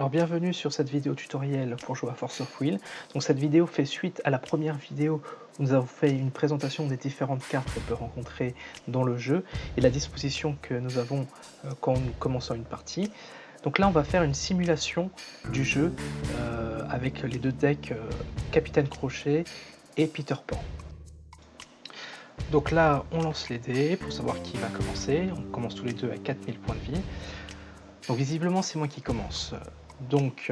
Alors bienvenue sur cette vidéo tutoriel pour jouer à Force of Will. Donc cette vidéo fait suite à la première vidéo où nous avons fait une présentation des différentes cartes qu'on peut rencontrer dans le jeu et la disposition que nous avons quand nous commençons une partie. Donc là on va faire une simulation du jeu avec les deux decks Capitaine Crochet et Peter Pan. Donc là on lance les dés pour savoir qui va commencer. On commence tous les deux à 4000 points de vie. Donc visiblement c'est moi qui commence. Donc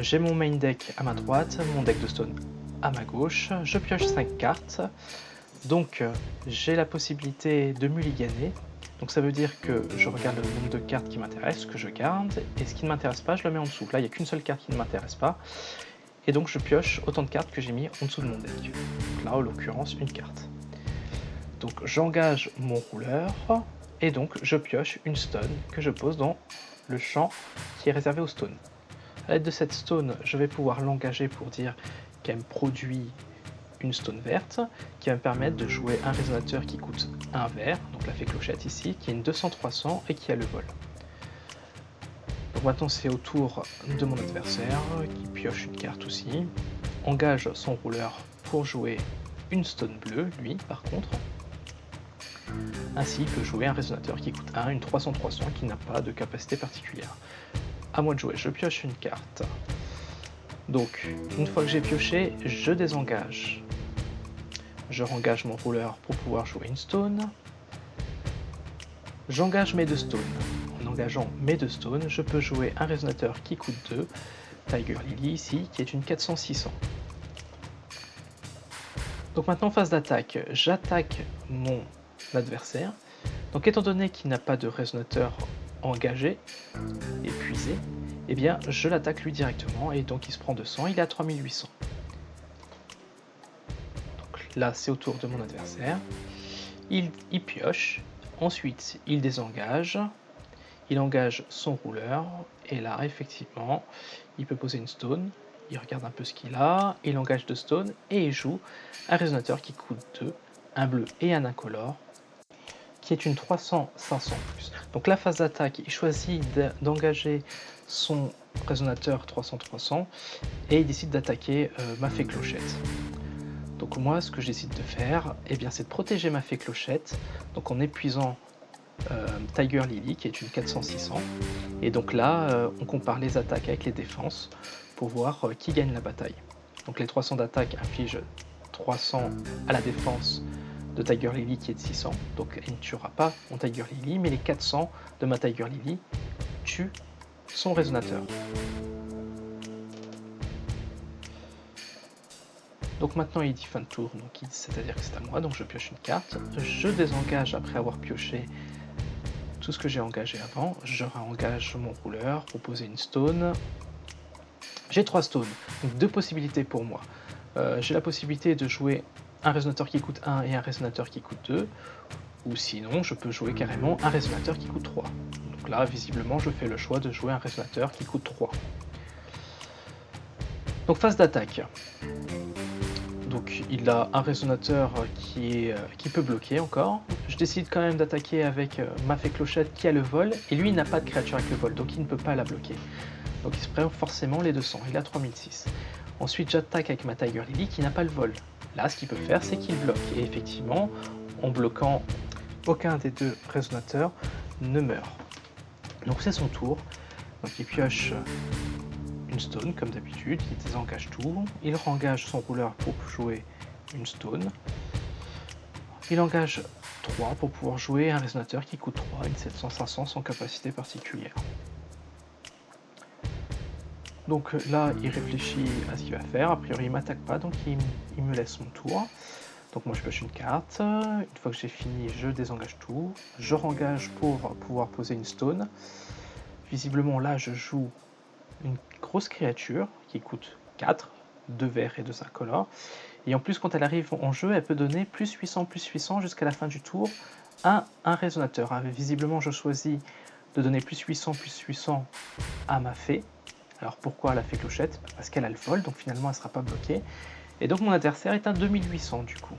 j'ai mon main deck à ma droite, mon deck de stone à ma gauche, je pioche 5 cartes, donc j'ai la possibilité de mulliganer, donc ça veut dire que je regarde le nombre de cartes qui m'intéressent, que je garde, et ce qui ne m'intéresse pas je le mets en dessous. Là il n'y a qu'une seule carte qui ne m'intéresse pas, et donc je pioche autant de cartes que j'ai mis en dessous de mon deck. Donc là en l'occurrence une carte. Donc j'engage mon rouleur, et donc je pioche une stone que je pose dans le champ qui est réservé aux stones. A l'aide de cette stone, je vais pouvoir l'engager pour dire qu'elle me produit une stone verte, qui va me permettre de jouer un résonateur qui coûte 1 vert, donc la fée clochette ici, qui est une 200-300 et qui a le vol. Donc maintenant c'est au tour de mon adversaire, qui pioche une carte aussi, engage son rouleur pour jouer une stone bleue, lui par contre. Ainsi il peut jouer un résonateur qui coûte 1, une 300-300 qui n'a pas de capacité particulière. À moi de jouer, je pioche une carte. Donc, une fois que j'ai pioché, je désengage. Je rengage mon rouleur pour pouvoir jouer une stone. J'engage mes deux stones. En engageant mes deux stones, je peux jouer un résonateur qui coûte 2, Tiger Lily ici, qui est une 400-600. Donc maintenant, phase d'attaque, j'attaque mon adversaire. Donc étant donné qu'il n'a pas de résonateur engagé, épuisé, eh bien je l'attaque lui directement et donc il se prend 200, il est à 3800. Donc là c'est au tour de mon adversaire, il pioche, ensuite il désengage, il engage son rouleur et là effectivement il peut poser une stone, il regarde un peu ce qu'il a, il engage deux stones et il joue un résonateur qui coûte 2, un bleu et un incolore, qui est une 300-500+. Donc la phase d'attaque, il choisit d'engager son résonateur 300-300 et il décide d'attaquer ma fée clochette. Donc moi ce que je décide de faire, eh bien, c'est de protéger ma fée clochette, donc en épuisant Tiger Lily qui est une 400-600, et donc là on compare les attaques avec les défenses pour voir qui gagne la bataille. Donc les 300 d'attaque infligent 300 à la défense de Tiger Lily qui est de 600, donc elle ne tuera pas mon Tiger Lily, mais les 400 de ma Tiger Lily tuent son résonateur. Donc maintenant il dit fin de tour, c'est-à-dire que c'est à moi, donc je pioche une carte, je désengage après avoir pioché tout ce que j'ai engagé avant, je réengage mon rouleur pour poser une stone. J'ai 3 stones, donc 2 possibilités pour moi. J'ai la possibilité de jouer un résonateur qui coûte 1 et un résonateur qui coûte 2, ou sinon je peux jouer carrément un résonateur qui coûte 3. Donc là visiblement je fais le choix de jouer un résonateur qui coûte 3. Donc phase d'attaque. Donc il a un résonateur qui peut bloquer encore. Je décide quand même d'attaquer avec ma fée clochette qui a le vol, et lui il n'a pas de créature avec le vol, donc il ne peut pas la bloquer. Donc il se prend forcément les 200, il a 3006. Ensuite j'attaque avec ma Tiger Lily qui n'a pas le vol. Là, ce qu'il peut faire, c'est qu'il bloque. Et effectivement, en bloquant, aucun des deux résonateurs ne meurt. Donc c'est son tour. Donc il pioche une stone, comme d'habitude. Il désengage tout. Il rengage son rouleur pour jouer une stone. Il engage 3 pour pouvoir jouer un résonateur qui coûte 3, une 700-500 sans capacité particulière. Donc là, il réfléchit à ce qu'il va faire. A priori, il ne m'attaque pas, donc il me laisse mon tour. Donc moi, je pioche une carte. Une fois que j'ai fini, je désengage tout. Je rengage pour pouvoir poser une stone. Visiblement, là, je joue une grosse créature qui coûte 4, 2 verts et 2 incolores. Et en plus, quand elle arrive en jeu, elle peut donner plus 800 jusqu'à la fin du tour à un résonateur. Visiblement, je choisis de donner plus 800 à ma fée. Alors pourquoi la fée clochette? Parce qu'elle a le vol, donc finalement elle ne sera pas bloquée. Et donc mon adversaire est un 2800 du coup.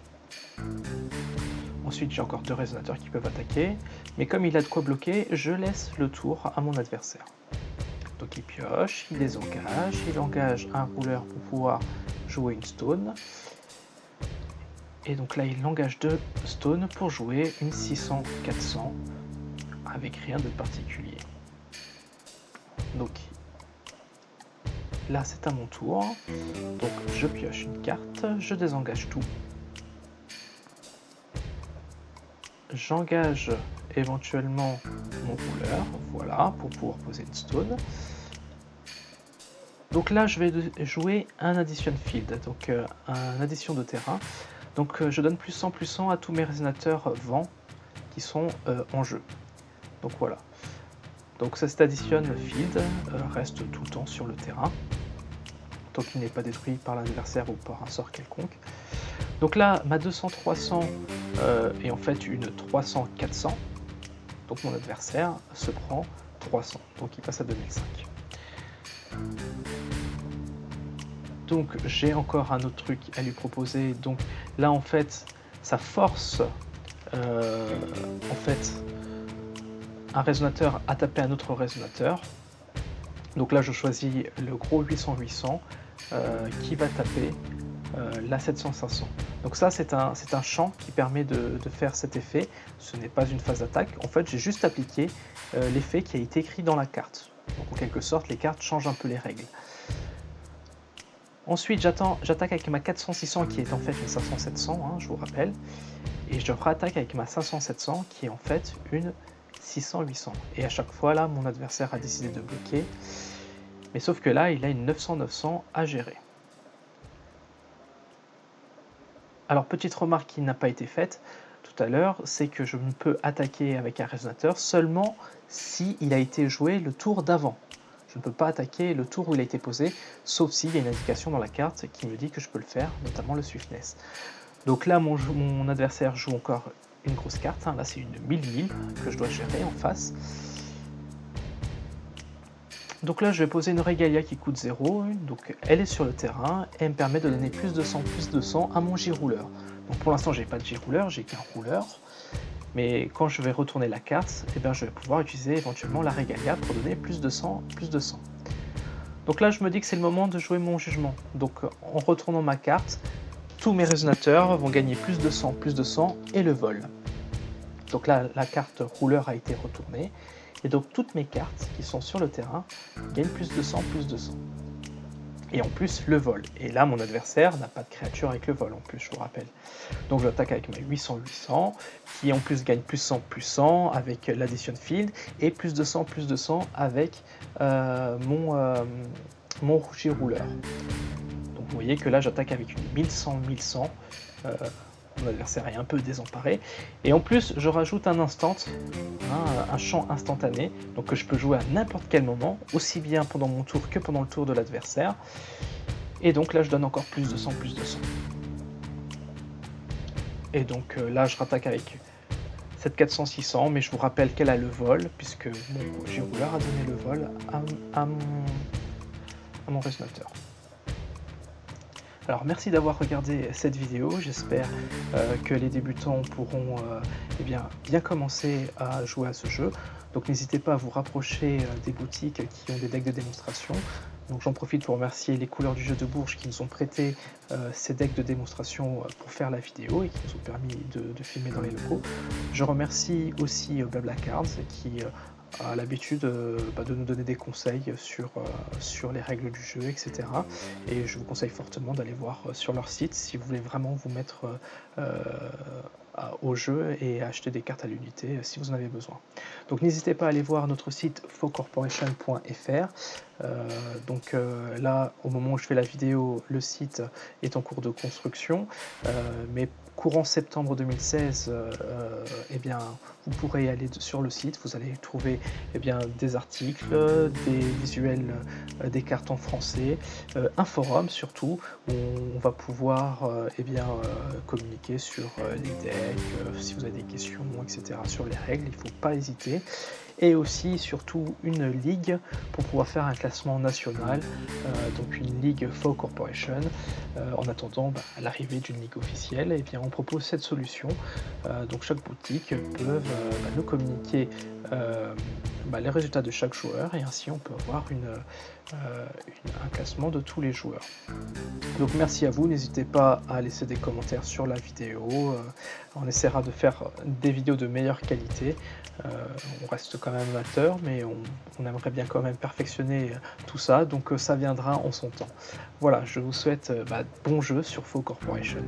Ensuite j'ai encore 2 résonateurs qui peuvent attaquer, mais comme il a de quoi bloquer, je laisse le tour à mon adversaire. Donc il pioche, il engage un rouleur pour pouvoir jouer une stone. Et donc là, il engage 2 stones pour jouer une 600-400 avec rien de particulier. Donc là, c'est à mon tour. Donc je pioche une carte, je désengage tout. J'engage éventuellement mon rouleur, voilà, pour pouvoir poser une stone. Donc là, je vais jouer un addition field, donc un addition de terrain. Donc je donne +100 à tous mes résonateurs vent qui sont en jeu. Donc voilà. Donc cet addition field reste tout le temps sur le terrain, tant qu'il n'est pas détruit par l'adversaire ou par un sort quelconque. Donc là, ma 200-300 est en fait une 300-400. Donc mon adversaire se prend 300, donc il passe à 2005. Donc j'ai encore un autre truc à lui proposer. Donc là en fait, ça force en fait un résonateur à taper un autre résonateur. Donc là je choisis le gros 800-800 qui va taper la 700-500. Donc ça c'est un champ qui permet de faire cet effet. Ce n'est pas une phase d'attaque. En fait j'ai juste appliqué l'effet qui a été écrit dans la carte. Donc en quelque sorte les cartes changent un peu les règles. Ensuite, j'attaque avec ma 400-600 qui est en fait une 500-700, hein, je vous rappelle. Et je rattaque avec ma 500-700 qui est en fait une 600-800. Et à chaque fois, là, mon adversaire a décidé de bloquer. Mais sauf que là, il a une 900-900 à gérer. Alors, petite remarque qui n'a pas été faite tout à l'heure, c'est que je ne peux attaquer avec un résonateur seulement si il a été joué le tour d'avant. Je ne peux pas attaquer le tour où il a été posé, sauf s'il y a une indication dans la carte qui me dit que je peux le faire, notamment le Swiftness. Donc là, mon adversaire joue encore une grosse carte, hein. Là c'est une 1000 que je dois gérer en face. Donc là je vais poser une Regalia qui coûte 0, donc elle est sur le terrain, et elle me permet de donner plus de 100 à mon J-rouleur. Donc pour l'instant j'ai pas de J-rouleur, j'ai qu'un rouleur. Mais quand je vais retourner la carte, eh bien, je vais pouvoir utiliser éventuellement la Regalia pour donner plus de 100. Donc là, je me dis que c'est le moment de jouer mon jugement. Donc en retournant ma carte, tous mes résonateurs vont gagner plus de 100 et le vol. Donc là, la carte rouleur a été retournée. Et donc toutes mes cartes qui sont sur le terrain gagnent plus de 100. Et en plus le vol. Et là mon adversaire n'a pas de créature avec le vol en plus, je vous rappelle. Donc j'attaque avec ma 800-800 qui en plus gagne plus 100 avec l'addition field et plus de 100 avec mon rougier rouleur. Donc vous voyez que là j'attaque avec une 1100-1100. Mon adversaire est un peu désemparé. Et en plus, je rajoute un instant, un champ instantané, donc que je peux jouer à n'importe quel moment, aussi bien pendant mon tour que pendant le tour de l'adversaire. Et donc là, je donne encore plus de 100. Et donc là, je rattaque avec cette 400-600, mais je vous rappelle qu'elle a le vol, puisque mon J-rouleur a donné le vol à mon résonateur. Alors merci d'avoir regardé cette vidéo, j'espère que les débutants pourront bien commencer à jouer à ce jeu. Donc n'hésitez pas à vous rapprocher des boutiques qui ont des decks de démonstration. Donc j'en profite pour remercier les couleurs du jeu de Bourges qui nous ont prêté ces decks de démonstration pour faire la vidéo et qui nous ont permis de filmer dans les locaux. Je remercie aussi Blablacards qui a l'habitude de nous donner des conseils sur les règles du jeu, etc. Et je vous conseille fortement d'aller voir sur leur site si vous voulez vraiment vous mettre au jeu et acheter des cartes à l'unité si vous en avez besoin. Donc n'hésitez pas à aller voir notre site fauxcorporation.fr. Là, au moment où je fais la vidéo, le site est en cours de construction, mais courant septembre 2016, vous pourrez aller sur le site, vous allez trouver des articles, des visuels, des cartes en français, un forum surtout, où on va pouvoir communiquer sur les decks, si vous avez des questions, etc. sur les règles, il ne faut pas hésiter. Et aussi surtout une ligue pour pouvoir faire un classement national, donc une ligue Faux Corporation. En attendant l'arrivée d'une ligue officielle, on propose cette solution. Donc chaque boutique peut nous communiquer les résultats de chaque joueur et ainsi on peut avoir un classement de tous les joueurs. Donc merci à vous, n'hésitez pas à laisser des commentaires sur la vidéo, on essaiera de faire des vidéos de meilleure qualité. Heu, on reste quand même amateur, mais on aimerait bien quand même perfectionner tout ça, donc ça viendra en son temps. Voilà, je vous souhaite, bon jeu sur Faux Corporation.